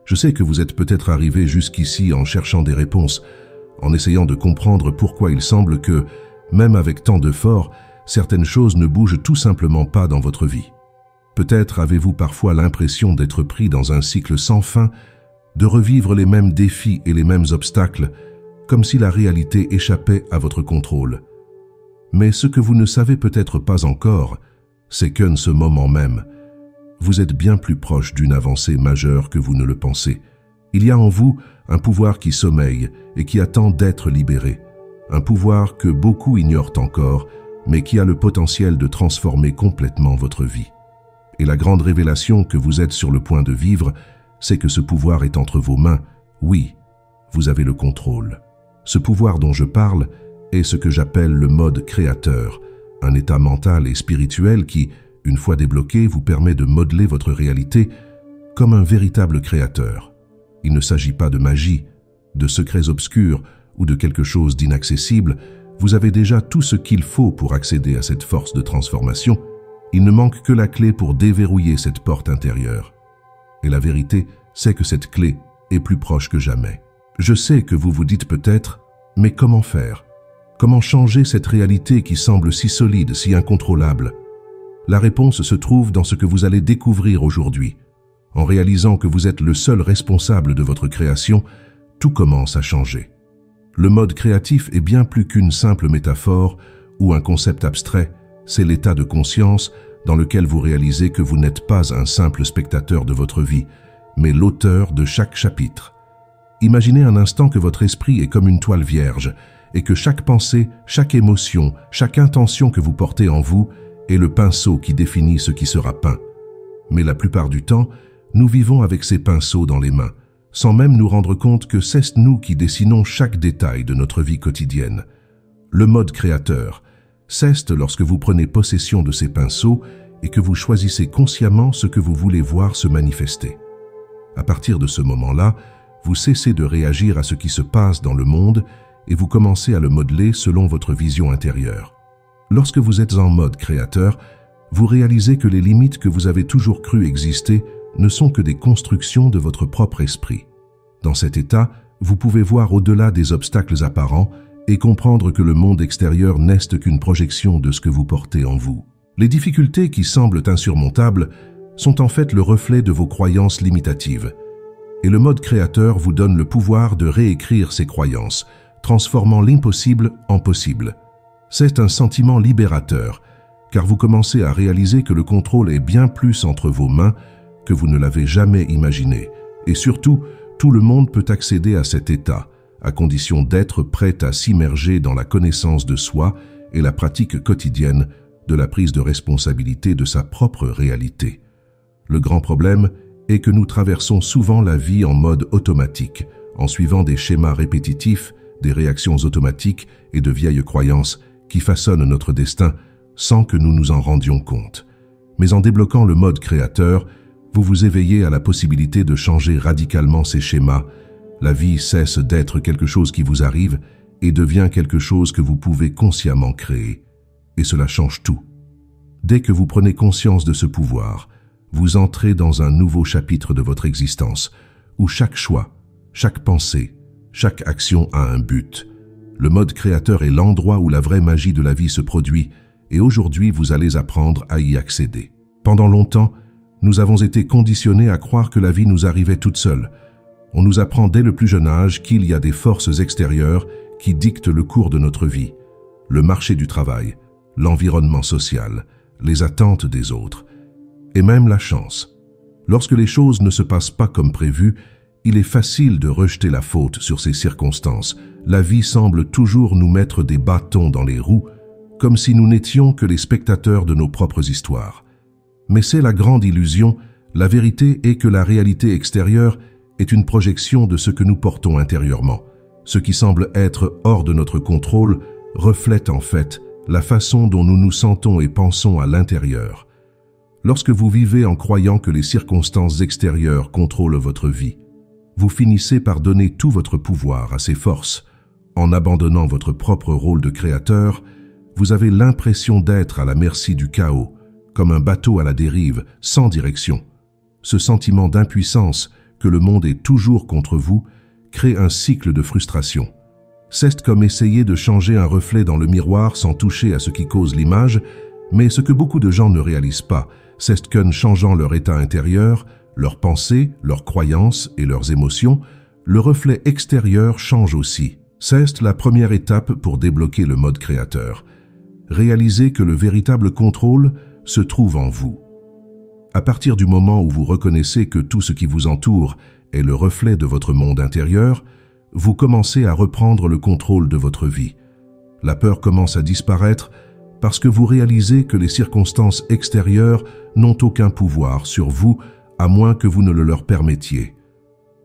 Je sais que vous êtes peut-être arrivé jusqu'ici en cherchant des réponses, en essayant de comprendre pourquoi il semble que, même avec tant d'efforts, certaines choses ne bougent tout simplement pas dans votre vie. Peut-être avez-vous parfois l'impression d'être pris dans un cycle sans fin, de revivre les mêmes défis et les mêmes obstacles, comme si la réalité échappait à votre contrôle. Mais ce que vous ne savez peut-être pas encore, c'est qu'en ce moment même, vous êtes bien plus proche d'une avancée majeure que vous ne le pensez. Il y a en vous un pouvoir qui sommeille et qui attend d'être libéré. Un pouvoir que beaucoup ignorent encore, mais qui a le potentiel de transformer complètement votre vie. Et la grande révélation que vous êtes sur le point de vivre, c'est que ce pouvoir est entre vos mains. Oui, vous avez le contrôle. Ce pouvoir dont je parle est ce que j'appelle le mode créateur, un état mental et spirituel qui, une fois débloqué, vous permet de modeler votre réalité comme un véritable créateur. Il ne s'agit pas de magie, de secrets obscurs ou de quelque chose d'inaccessible. Vous avez déjà tout ce qu'il faut pour accéder à cette force de transformation. Il ne manque que la clé pour déverrouiller cette porte intérieure. Et la vérité, c'est que cette clé est plus proche que jamais. Je sais que vous vous dites peut-être, mais comment faire? Comment changer cette réalité qui semble si solide, si incontrôlable? La réponse se trouve dans ce que vous allez découvrir aujourd'hui. En réalisant que vous êtes le seul responsable de votre création, tout commence à changer. Le mode créatif est bien plus qu'une simple métaphore ou un concept abstrait, c'est l'état de conscience dans lequel vous réalisez que vous n'êtes pas un simple spectateur de votre vie, mais l'auteur de chaque chapitre. Imaginez un instant que votre esprit est comme une toile vierge et que chaque pensée, chaque émotion, chaque intention que vous portez en vous est le pinceau qui définit ce qui sera peint. Mais la plupart du temps, nous vivons avec ces pinceaux dans les mains, sans même nous rendre compte que c'est nous qui dessinons chaque détail de notre vie quotidienne. Le mode créateur, c'est lorsque vous prenez possession de ces pinceaux et que vous choisissez consciemment ce que vous voulez voir se manifester. À partir de ce moment-là, vous cessez de réagir à ce qui se passe dans le monde et vous commencez à le modeler selon votre vision intérieure. Lorsque vous êtes en mode créateur, vous réalisez que les limites que vous avez toujours cru exister ne sont que des constructions de votre propre esprit. Dans cet état, vous pouvez voir au-delà des obstacles apparents et comprendre que le monde extérieur n'est qu'une projection de ce que vous portez en vous. Les difficultés qui semblent insurmontables sont en fait le reflet de vos croyances limitatives. Et le mode créateur vous donne le pouvoir de réécrire ces croyances, transformant l'impossible en possible. C'est un sentiment libérateur, car vous commencez à réaliser que le contrôle est bien plus entre vos mains que vous ne l'avez jamais imaginé. Et surtout, tout le monde peut accéder à cet état, à condition d'être prêt à s'immerger dans la connaissance de soi et la pratique quotidienne de la prise de responsabilité de sa propre réalité. Le grand problème est que nous traversons souvent la vie en mode automatique, en suivant des schémas répétitifs, des réactions automatiques et de vieilles croyances qui façonnent notre destin sans que nous nous en rendions compte. Mais en débloquant le mode créateur, vous vous éveillez à la possibilité de changer radicalement ces schémas. La vie cesse d'être quelque chose qui vous arrive et devient quelque chose que vous pouvez consciemment créer. Et cela change tout. Dès que vous prenez conscience de ce pouvoir, vous entrez dans un nouveau chapitre de votre existence, où chaque choix, chaque pensée, chaque action a un but. Le mode créateur est l'endroit où la vraie magie de la vie se produit, et aujourd'hui vous allez apprendre à y accéder. Pendant longtemps, nous avons été conditionnés à croire que la vie nous arrivait toute seule. On nous apprend dès le plus jeune âge qu'il y a des forces extérieures qui dictent le cours de notre vie. Le marché du travail, l'environnement social, les attentes des autres, et même la chance. Lorsque les choses ne se passent pas comme prévu, il est facile de rejeter la faute sur ces circonstances. La vie semble toujours nous mettre des bâtons dans les roues, comme si nous n'étions que les spectateurs de nos propres histoires. Mais c'est la grande illusion, la vérité est que la réalité extérieure est une projection de ce que nous portons intérieurement. Ce qui semble être hors de notre contrôle reflète en fait la façon dont nous nous sentons et pensons à l'intérieur. Lorsque vous vivez en croyant que les circonstances extérieures contrôlent votre vie, vous finissez par donner tout votre pouvoir à ces forces. En abandonnant votre propre rôle de créateur, vous avez l'impression d'être à la merci du chaos, comme un bateau à la dérive, sans direction. Ce sentiment d'impuissance que le monde est toujours contre vous, crée un cycle de frustration. C'est comme essayer de changer un reflet dans le miroir sans toucher à ce qui cause l'image, mais ce que beaucoup de gens ne réalisent pas, c'est qu'en changeant leur état intérieur, leurs pensées, leurs croyances et leurs émotions, le reflet extérieur change aussi. C'est la première étape pour débloquer le mode créateur. Réalisez que le véritable contrôle se trouve en vous. À partir du moment où vous reconnaissez que tout ce qui vous entoure est le reflet de votre monde intérieur, vous commencez à reprendre le contrôle de votre vie. La peur commence à disparaître parce que vous réalisez que les circonstances extérieures n'ont aucun pouvoir sur vous à moins que vous ne le leur permettiez.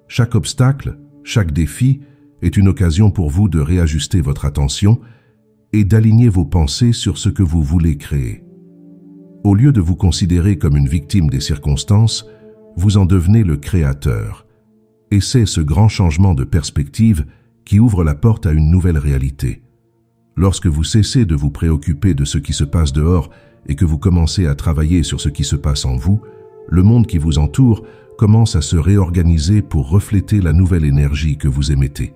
Chaque obstacle, chaque défi est une occasion pour vous de réajuster votre attention et d'aligner vos pensées sur ce que vous voulez créer. Au lieu de vous considérer comme une victime des circonstances, vous en devenez le créateur. Et c'est ce grand changement de perspective qui ouvre la porte à une nouvelle réalité. Lorsque vous cessez de vous préoccuper de ce qui se passe dehors et que vous commencez à travailler sur ce qui se passe en vous, le monde qui vous entoure commence à se réorganiser pour refléter la nouvelle énergie que vous émettez.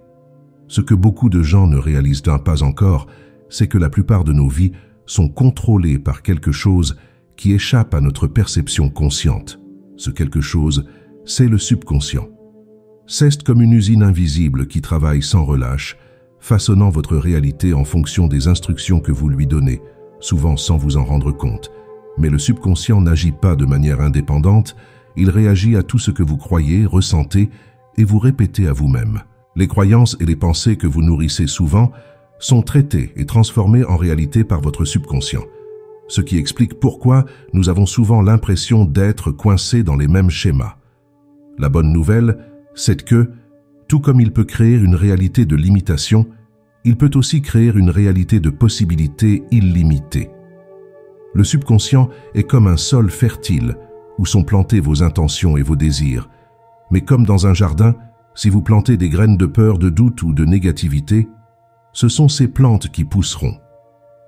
Ce que beaucoup de gens ne réalisent pas encore, c'est que la plupart de nos vies sont contrôlées par quelque chose qui échappe à notre perception consciente. Ce quelque chose, c'est le subconscient. C'est comme une usine invisible qui travaille sans relâche, façonnant votre réalité en fonction des instructions que vous lui donnez, souvent sans vous en rendre compte. Mais le subconscient n'agit pas de manière indépendante, il réagit à tout ce que vous croyez, ressentez et vous répétez à vous-même. Les croyances et les pensées que vous nourrissez souvent sont traitées et transformées en réalité par votre subconscient. Ce qui explique pourquoi nous avons souvent l'impression d'être coincés dans les mêmes schémas. La bonne nouvelle, c'est que, tout comme il peut créer une réalité de limitation, il peut aussi créer une réalité de possibilités illimitées. Le subconscient est comme un sol fertile où sont plantés vos intentions et vos désirs. Mais comme dans un jardin, si vous plantez des graines de peur, de doute ou de négativité, ce sont ces plantes qui pousseront.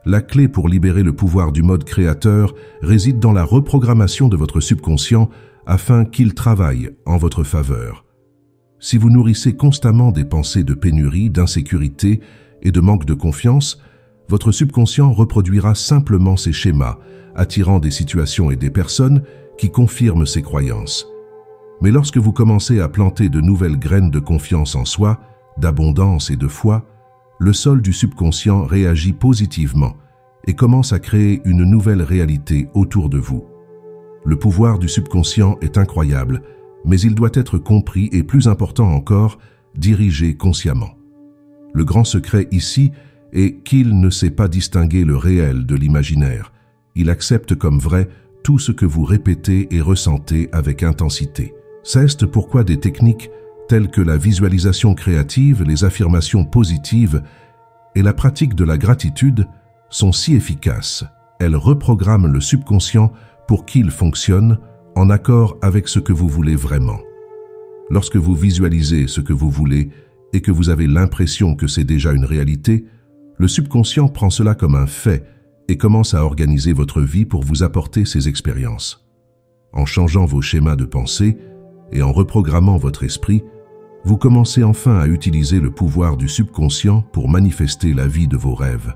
La clé pour libérer le pouvoir du mode créateur réside dans la reprogrammation de votre subconscient afin qu'il travaille en votre faveur. Si vous nourrissez constamment des pensées de pénurie, d'insécurité et de manque de confiance, votre subconscient reproduira simplement ces schémas, attirant des situations et des personnes qui confirment ces croyances. Mais lorsque vous commencez à planter de nouvelles graines de confiance en soi, d'abondance et de foi, le sol du subconscient réagit positivement et commence à créer une nouvelle réalité autour de vous. Le pouvoir du subconscient est incroyable, mais il doit être compris et, plus important encore, dirigé consciemment. Le grand secret ici est qu'il ne sait pas distinguer le réel de l'imaginaire. Il accepte comme vrai tout ce que vous répétez et ressentez avec intensité. C'est pourquoi des techniques telles que la visualisation créative, les affirmations positives et la pratique de la gratitude sont si efficaces. Elles reprogramment le subconscient pour qu'il fonctionne en accord avec ce que vous voulez vraiment. Lorsque vous visualisez ce que vous voulez et que vous avez l'impression que c'est déjà une réalité, le subconscient prend cela comme un fait et commence à organiser votre vie pour vous apporter ces expériences. En changeant vos schémas de pensée et en reprogrammant votre esprit, vous commencez enfin à utiliser le pouvoir du subconscient pour manifester la vie de vos rêves.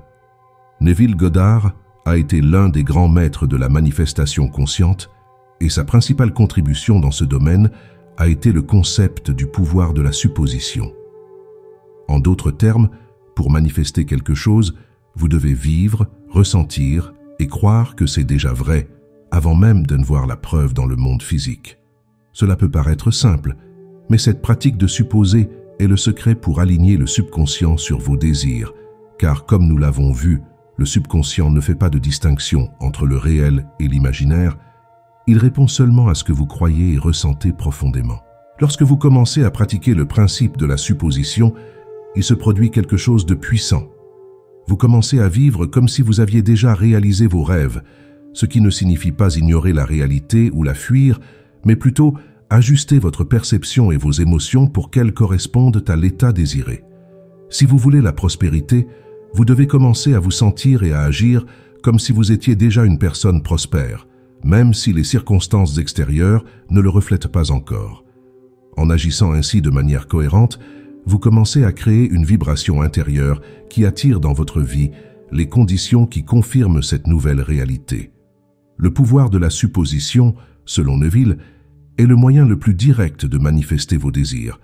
Neville Goddard a été l'un des grands maîtres de la manifestation consciente et sa principale contribution dans ce domaine a été le concept du pouvoir de la supposition. En d'autres termes, pour manifester quelque chose, vous devez vivre, ressentir et croire que c'est déjà vrai, avant même d'en voir la preuve dans le monde physique. Cela peut paraître simple, mais cette pratique de supposer est le secret pour aligner le subconscient sur vos désirs, car comme nous l'avons vu, le subconscient ne fait pas de distinction entre le réel et l'imaginaire, il répond seulement à ce que vous croyez et ressentez profondément. Lorsque vous commencez à pratiquer le principe de la supposition, il se produit quelque chose de puissant. Vous commencez à vivre comme si vous aviez déjà réalisé vos rêves, ce qui ne signifie pas ignorer la réalité ou la fuir, mais plutôt ajuster votre perception et vos émotions pour qu'elles correspondent à l'état désiré. Si vous voulez la prospérité, vous devez commencer à vous sentir et à agir comme si vous étiez déjà une personne prospère, même si les circonstances extérieures ne le reflètent pas encore. En agissant ainsi de manière cohérente, vous commencez à créer une vibration intérieure qui attire dans votre vie les conditions qui confirment cette nouvelle réalité. Le pouvoir de la supposition, selon Neville, est le moyen le plus direct de manifester vos désirs,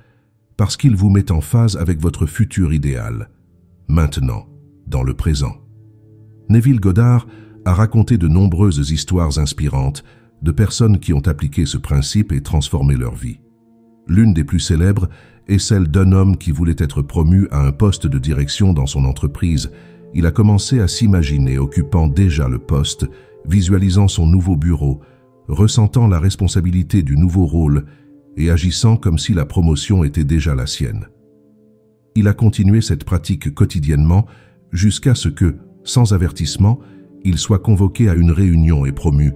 parce qu'il vous met en phase avec votre futur idéal, maintenant, dans le présent. Neville Goddard a raconté de nombreuses histoires inspirantes de personnes qui ont appliqué ce principe et transformé leur vie. L'une des plus célèbres est celle d'un homme qui voulait être promu à un poste de direction dans son entreprise. Il a commencé à s'imaginer occupant déjà le poste, visualisant son nouveau bureau, ressentant la responsabilité du nouveau rôle et agissant comme si la promotion était déjà la sienne. Il a continué cette pratique quotidiennement jusqu'à ce que, sans avertissement, il soit convoqué à une réunion et promu,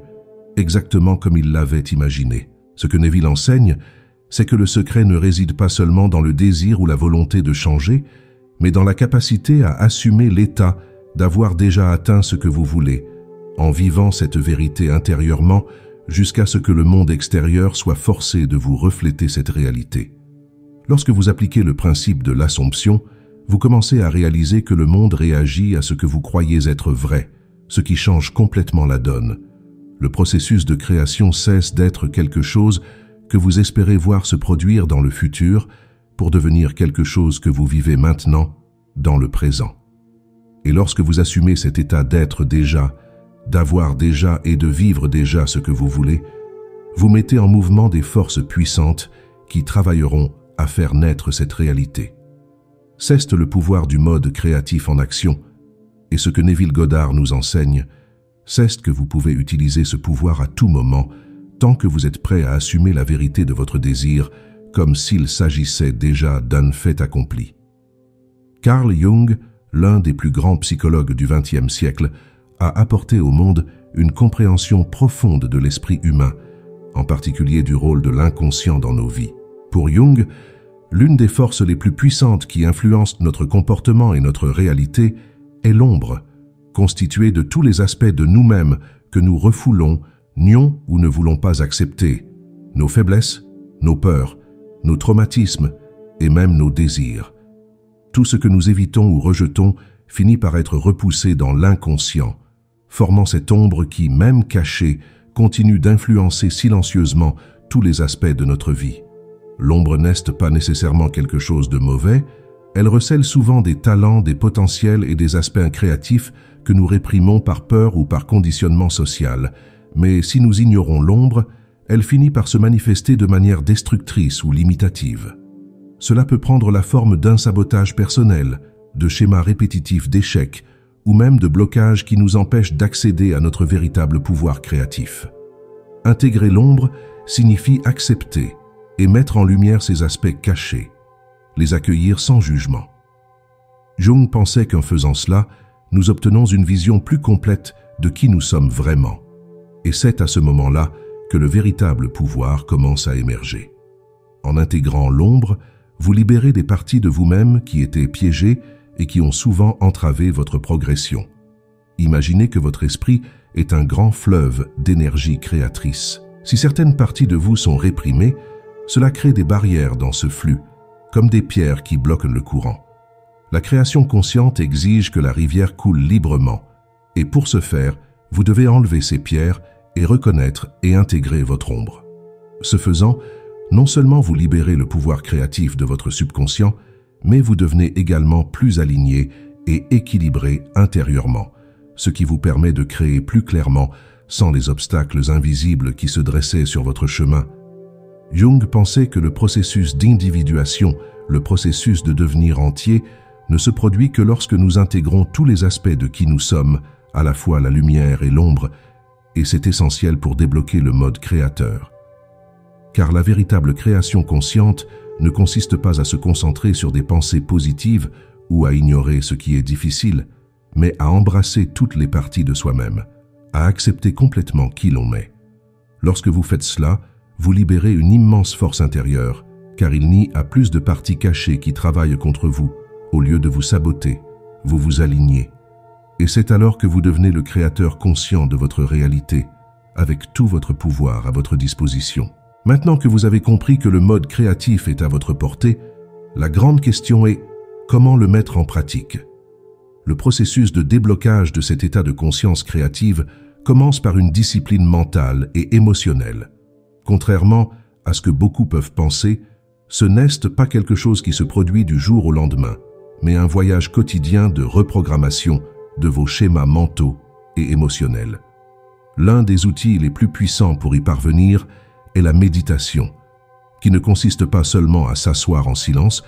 exactement comme il l'avait imaginé. Ce que Neville enseigne, c'est que le secret ne réside pas seulement dans le désir ou la volonté de changer, mais dans la capacité à assumer l'état d'avoir déjà atteint ce que vous voulez, en vivant cette vérité intérieurement jusqu'à ce que le monde extérieur soit forcé de vous refléter cette réalité. Lorsque vous appliquez le principe de l'Assomption, vous commencez à réaliser que le monde réagit à ce que vous croyez être vrai, ce qui change complètement la donne. Le processus de création cesse d'être quelque chose que vous espérez voir se produire dans le futur pour devenir quelque chose que vous vivez maintenant, dans le présent. Et lorsque vous assumez cet état d'être déjà, d'avoir déjà et de vivre déjà ce que vous voulez, vous mettez en mouvement des forces puissantes qui travailleront à faire naître cette réalité. C'est le pouvoir du mode créatif en action, et ce que Neville Goddard nous enseigne, c'est que vous pouvez utiliser ce pouvoir à tout moment, tant que vous êtes prêt à assumer la vérité de votre désir, comme s'il s'agissait déjà d'un fait accompli. Carl Jung, l'un des plus grands psychologues du XXe siècle, a apporté au monde une compréhension profonde de l'esprit humain, en particulier du rôle de l'inconscient dans nos vies. Pour Jung, l'une des forces les plus puissantes qui influencent notre comportement et notre réalité est l'ombre, constituée de tous les aspects de nous-mêmes que nous refoulons, nions ou ne voulons pas accepter, nos faiblesses, nos peurs, nos traumatismes et même nos désirs. Tout ce que nous évitons ou rejetons finit par être repoussé dans l'inconscient, formant cette ombre qui, même cachée, continue d'influencer silencieusement tous les aspects de notre vie. L'ombre n'est pas nécessairement quelque chose de mauvais, elle recèle souvent des talents, des potentiels et des aspects créatifs que nous réprimons par peur ou par conditionnement social. Mais si nous ignorons l'ombre, elle finit par se manifester de manière destructrice ou limitative. Cela peut prendre la forme d'un sabotage personnel, de schémas répétitifs d'échecs ou même de blocages qui nous empêchent d'accéder à notre véritable pouvoir créatif. Intégrer l'ombre signifie accepter et mettre en lumière ces aspects cachés, les accueillir sans jugement. Jung pensait qu'en faisant cela, nous obtenons une vision plus complète de qui nous sommes vraiment. Et c'est à ce moment-là que le véritable pouvoir commence à émerger. En intégrant l'ombre, vous libérez des parties de vous-même qui étaient piégées et qui ont souvent entravé votre progression. Imaginez que votre esprit est un grand fleuve d'énergie créatrice. Si certaines parties de vous sont réprimées, cela crée des barrières dans ce flux, comme des pierres qui bloquent le courant. La création consciente exige que la rivière coule librement, et pour ce faire, vous devez enlever ces pierres et reconnaître et intégrer votre ombre. Ce faisant, non seulement vous libérez le pouvoir créatif de votre subconscient, mais vous devenez également plus aligné et équilibré intérieurement, ce qui vous permet de créer plus clairement sans les obstacles invisibles qui se dressaient sur votre chemin. Jung pensait que le processus d'individuation, le processus de devenir entier, ne se produit que lorsque nous intégrons tous les aspects de qui nous sommes, à la fois la lumière et l'ombre, et c'est essentiel pour débloquer le mode créateur. Car la véritable création consciente ne consiste pas à se concentrer sur des pensées positives ou à ignorer ce qui est difficile, mais à embrasser toutes les parties de soi-même, à accepter complètement qui l'on est. Lorsque vous faites cela, vous libérez une immense force intérieure, car il n'y a plus de parties cachées qui travaillent contre vous. Au lieu de vous saboter, vous vous alignez. Et c'est alors que vous devenez le créateur conscient de votre réalité, avec tout votre pouvoir à votre disposition. Maintenant que vous avez compris que le mode créatif est à votre portée, la grande question est comment le mettre en pratique. Le processus de déblocage de cet état de conscience créative commence par une discipline mentale et émotionnelle. Contrairement à ce que beaucoup peuvent penser, ce n'est pas quelque chose qui se produit du jour au lendemain, mais un voyage quotidien de reprogrammation de vos schémas mentaux et émotionnels. L'un des outils les plus puissants pour y parvenir est la méditation, qui ne consiste pas seulement à s'asseoir en silence,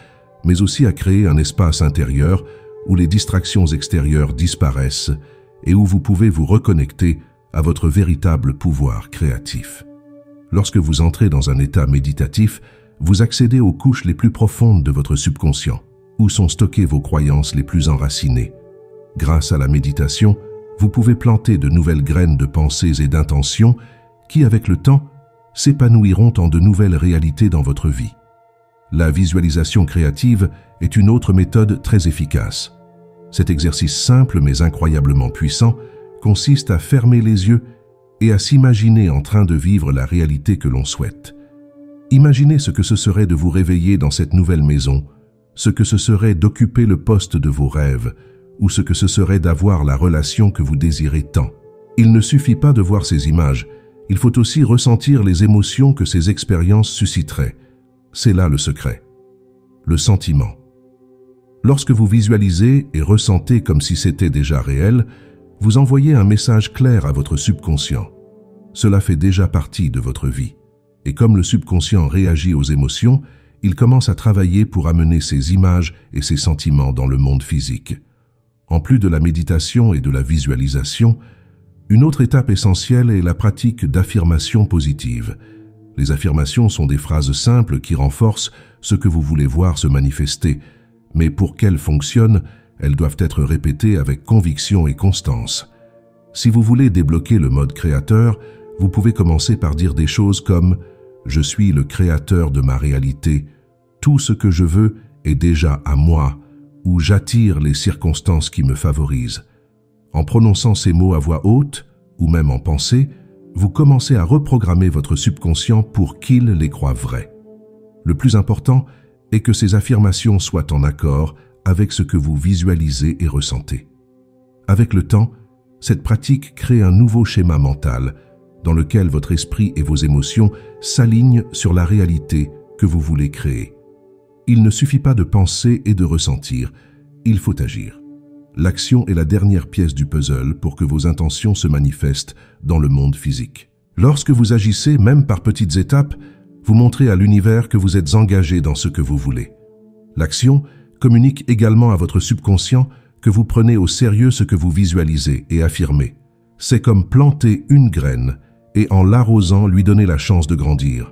mais aussi à créer un espace intérieur où les distractions extérieures disparaissent et où vous pouvez vous reconnecter à votre véritable pouvoir créatif. Lorsque vous entrez dans un état méditatif, vous accédez aux couches les plus profondes de votre subconscient, où sont stockées vos croyances les plus enracinées. Grâce à la méditation, vous pouvez planter de nouvelles graines de pensées et d'intentions qui, avec le temps, s'épanouiront en de nouvelles réalités dans votre vie. La visualisation créative est une autre méthode très efficace. Cet exercice simple mais incroyablement puissant consiste à fermer les yeux et à s'imaginer en train de vivre la réalité que l'on souhaite. Imaginez ce que ce serait de vous réveiller dans cette nouvelle maison, ce que ce serait d'occuper le poste de vos rêves, ou ce que ce serait d'avoir la relation que vous désirez tant. Il ne suffit pas de voir ces images, il faut aussi ressentir les émotions que ces expériences susciteraient. C'est là le secret. Le sentiment. Lorsque vous visualisez et ressentez comme si c'était déjà réel, vous envoyez un message clair à votre subconscient. Cela fait déjà partie de votre vie. Et comme le subconscient réagit aux émotions, il commence à travailler pour amener ces images et ces sentiments dans le monde physique. En plus de la méditation et de la visualisation, une autre étape essentielle est la pratique d'affirmations positives. Les affirmations sont des phrases simples qui renforcent ce que vous voulez voir se manifester, mais pour qu'elles fonctionnent, elles doivent être répétées avec conviction et constance. Si vous voulez débloquer le mode créateur, vous pouvez commencer par dire des choses comme « Je suis le créateur de ma réalité, tout ce que je veux est déjà à moi » ou « J'attire les circonstances qui me favorisent ». En prononçant ces mots à voix haute, ou même en pensée, vous commencez à reprogrammer votre subconscient pour qu'il les croie vraies. Le plus important est que ces affirmations soient en accord avec ce que vous visualisez et ressentez. Avec le temps, cette pratique crée un nouveau schéma mental dans lequel votre esprit et vos émotions s'alignent sur la réalité que vous voulez créer. Il ne suffit pas de penser et de ressentir, il faut agir. L'action est la dernière pièce du puzzle pour que vos intentions se manifestent dans le monde physique. Lorsque vous agissez, même par petites étapes, vous montrez à l'univers que vous êtes engagé dans ce que vous voulez. L'action communique également à votre subconscient que vous prenez au sérieux ce que vous visualisez et affirmez. C'est comme planter une graine et en l'arrosant lui donner la chance de grandir.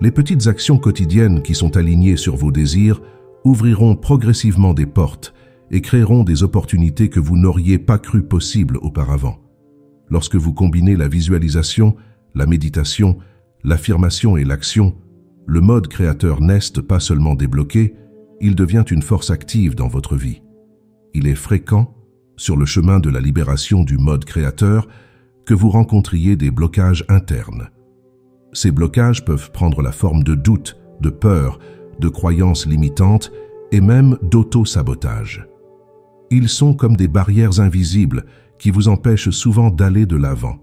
Les petites actions quotidiennes qui sont alignées sur vos désirs ouvriront progressivement des portes et créeront des opportunités que vous n'auriez pas cru possibles auparavant. Lorsque vous combinez la visualisation, la méditation, l'affirmation et l'action, le mode créateur n'est pas seulement débloqué, il devient une force active dans votre vie. Il est fréquent, sur le chemin de la libération du mode créateur, que vous rencontriez des blocages internes. Ces blocages peuvent prendre la forme de doutes, de peurs, de croyances limitantes et même d'auto-sabotage. Ils sont comme des barrières invisibles qui vous empêchent souvent d'aller de l'avant,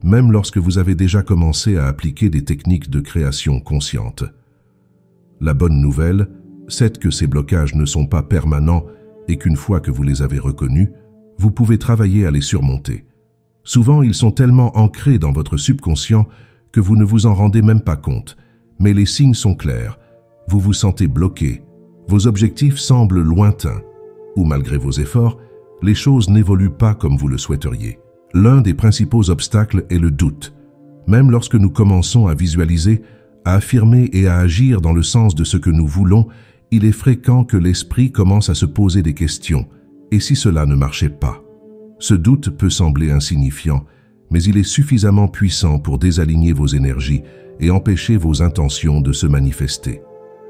même lorsque vous avez déjà commencé à appliquer des techniques de création consciente. La bonne nouvelle, c'est que ces blocages ne sont pas permanents et qu'une fois que vous les avez reconnus, vous pouvez travailler à les surmonter. Souvent, ils sont tellement ancrés dans votre subconscient que vous ne vous en rendez même pas compte, mais les signes sont clairs. Vous vous sentez bloqué, vos objectifs semblent lointains, ou malgré vos efforts, les choses n'évoluent pas comme vous le souhaiteriez. L'un des principaux obstacles est le doute. Même lorsque nous commençons à visualiser, à affirmer et à agir dans le sens de ce que nous voulons, il est fréquent que l'esprit commence à se poser des questions. Et si cela ne marchait pas? Ce doute peut sembler insignifiant, mais il est suffisamment puissant pour désaligner vos énergies et empêcher vos intentions de se manifester.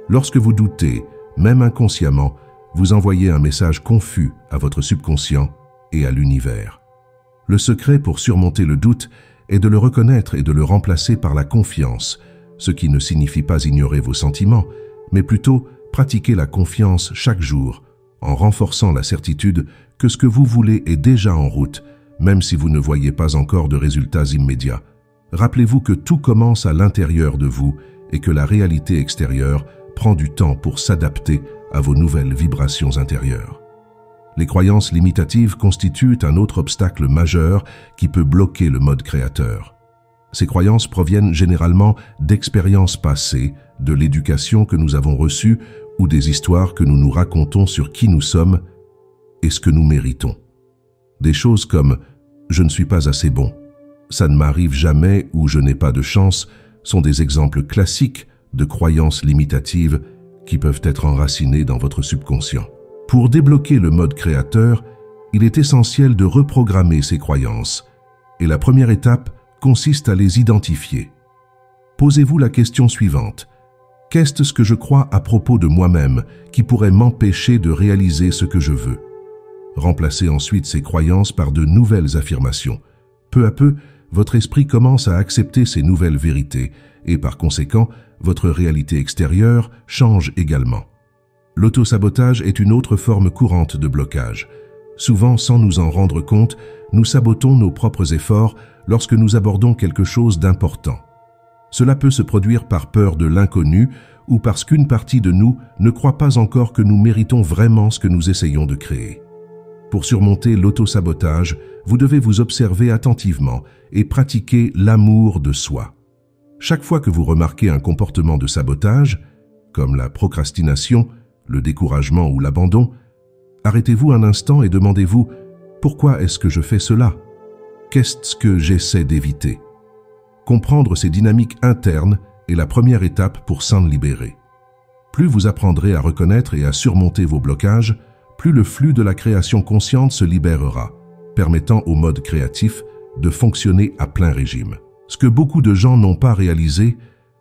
Lorsque vous doutez, même inconsciemment, vous envoyez un message confus à votre subconscient et à l'univers. Le secret pour surmonter le doute est de le reconnaître et de le remplacer par la confiance, ce qui ne signifie pas ignorer vos sentiments, mais plutôt pratiquer la confiance chaque jour, en renforçant la certitude que ce que vous voulez est déjà en route, même si vous ne voyez pas encore de résultats immédiats. Rappelez-vous que tout commence à l'intérieur de vous et que la réalité extérieure prend du temps pour s'adapter à vos nouvelles vibrations intérieures. Les croyances limitatives constituent un autre obstacle majeur qui peut bloquer le mode créateur. Ces croyances proviennent généralement d'expériences passées, de l'éducation que nous avons reçue ou des histoires que nous nous racontons sur qui nous sommes et ce que nous méritons. Des choses comme « je ne suis pas assez bon »,« ça ne m'arrive jamais » ou « je n'ai pas de chance » sont des exemples classiques de croyances limitatives qui peuvent être enracinées dans votre subconscient. Pour débloquer le mode créateur, il est essentiel de reprogrammer ces croyances, et la première étape consiste à les identifier. Posez-vous la question suivante. Qu'est-ce que je crois à propos de moi-même qui pourrait m'empêcher de réaliser ce que je veux? Remplacez ensuite ces croyances par de nouvelles affirmations. Peu à peu, votre esprit commence à accepter ces nouvelles vérités et par conséquent, votre réalité extérieure change également. L'autosabotage est une autre forme courante de blocage. Souvent, sans nous en rendre compte, nous sabotons nos propres efforts lorsque nous abordons quelque chose d'important. Cela peut se produire par peur de l'inconnu ou parce qu'une partie de nous ne croit pas encore que nous méritons vraiment ce que nous essayons de créer. Pour surmonter l'autosabotage, vous devez vous observer attentivement et pratiquer l'amour de soi. Chaque fois que vous remarquez un comportement de sabotage, comme la procrastination, le découragement ou l'abandon, arrêtez-vous un instant et demandez-vous « Pourquoi est-ce que je fais cela? Qu'est-ce que j'essaie d'éviter ?» Comprendre ces dynamiques internes est la première étape pour s'en libérer. Plus vous apprendrez à reconnaître et à surmonter vos blocages, plus le flux de la création consciente se libérera, permettant au mode créatif de fonctionner à plein régime. Ce que beaucoup de gens n'ont pas réalisé,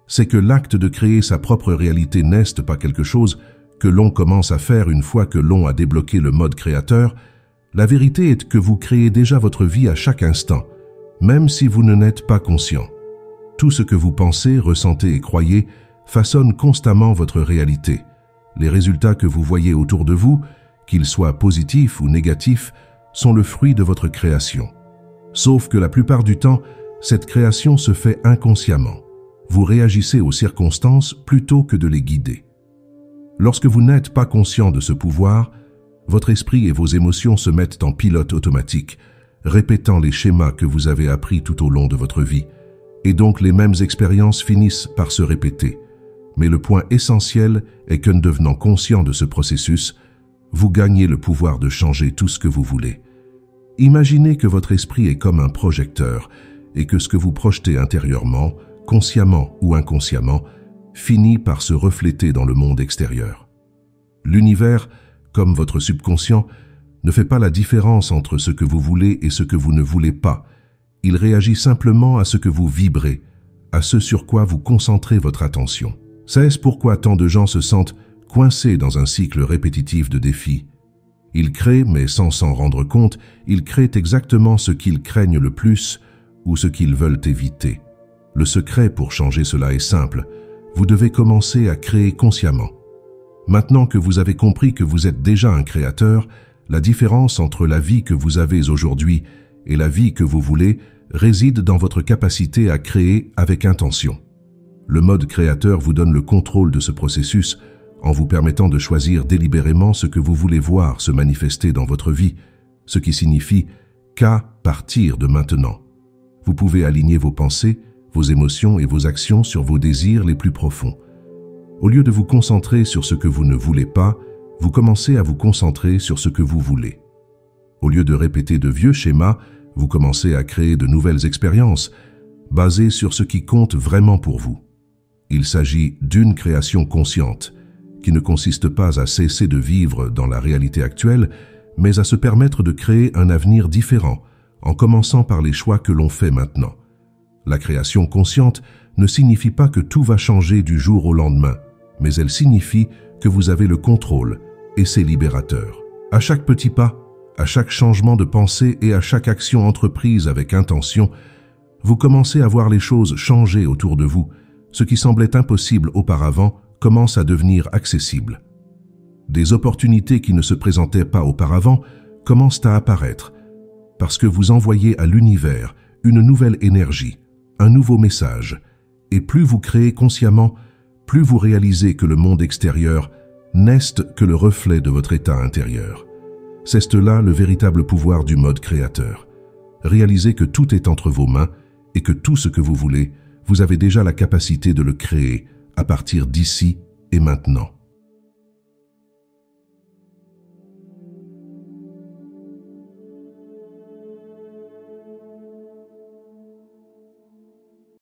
c'est que l'acte de créer sa propre réalité n'est pas quelque chose que l'on commence à faire une fois que l'on a débloqué le mode créateur. La vérité est que vous créez déjà votre vie à chaque instant, même si vous n'êtes pas conscient. Tout ce que vous pensez, ressentez et croyez façonne constamment votre réalité. Les résultats que vous voyez autour de vous, qu'ils soient positifs ou négatifs, sont le fruit de votre création. Sauf que la plupart du temps, cette création se fait inconsciemment. Vous réagissez aux circonstances plutôt que de les guider. Lorsque vous n'êtes pas conscient de ce pouvoir, votre esprit et vos émotions se mettent en pilote automatique, répétant les schémas que vous avez appris tout au long de votre vie, et donc les mêmes expériences finissent par se répéter. Mais le point essentiel est qu'en devenant conscient de ce processus, vous gagnez le pouvoir de changer tout ce que vous voulez. Imaginez que votre esprit est comme un projecteur et que ce que vous projetez intérieurement, consciemment ou inconsciemment, finit par se refléter dans le monde extérieur. L'univers, comme votre subconscient, ne fait pas la différence entre ce que vous voulez et ce que vous ne voulez pas. Il réagit simplement à ce que vous vibrez, à ce sur quoi vous concentrez votre attention. C'est pourquoi tant de gens se sentent coincés dans un cycle répétitif de défis. Ils créent, mais sans s'en rendre compte, ils créent exactement ce qu'ils craignent le plus ou ce qu'ils veulent éviter. Le secret pour changer cela est simple. Vous devez commencer à créer consciemment. Maintenant que vous avez compris que vous êtes déjà un créateur, la différence entre la vie que vous avez aujourd'hui et la vie que vous voulez réside dans votre capacité à créer avec intention. Le mode créateur vous donne le contrôle de ce processus en vous permettant de choisir délibérément ce que vous voulez voir se manifester dans votre vie, ce qui signifie qu'à partir de maintenant, vous pouvez aligner vos pensées, vos émotions et vos actions sur vos désirs les plus profonds. Au lieu de vous concentrer sur ce que vous ne voulez pas, vous commencez à vous concentrer sur ce que vous voulez. Au lieu de répéter de vieux schémas, vous commencez à créer de nouvelles expériences, basées sur ce qui compte vraiment pour vous. Il s'agit d'une création consciente, qui ne consiste pas à cesser de vivre dans la réalité actuelle, mais à se permettre de créer un avenir différent, en commençant par les choix que l'on fait maintenant. La création consciente ne signifie pas que tout va changer du jour au lendemain, mais elle signifie que vous avez le contrôle, et c'est libérateur. À chaque petit pas, à chaque changement de pensée et à chaque action entreprise avec intention, vous commencez à voir les choses changer autour de vous, Ce qui semblait impossible auparavant commence à devenir accessible. Des opportunités qui ne se présentaient pas auparavant commencent à apparaître parce que vous envoyez à l'univers une nouvelle énergie, un nouveau message. Et plus vous créez consciemment, plus vous réalisez que le monde extérieur n'est que le reflet de votre état intérieur. C'est là le véritable pouvoir du mode créateur. Réalisez que tout est entre vos mains et que tout ce que vous voulez, vous avez déjà la capacité de le créer à partir d'ici et maintenant.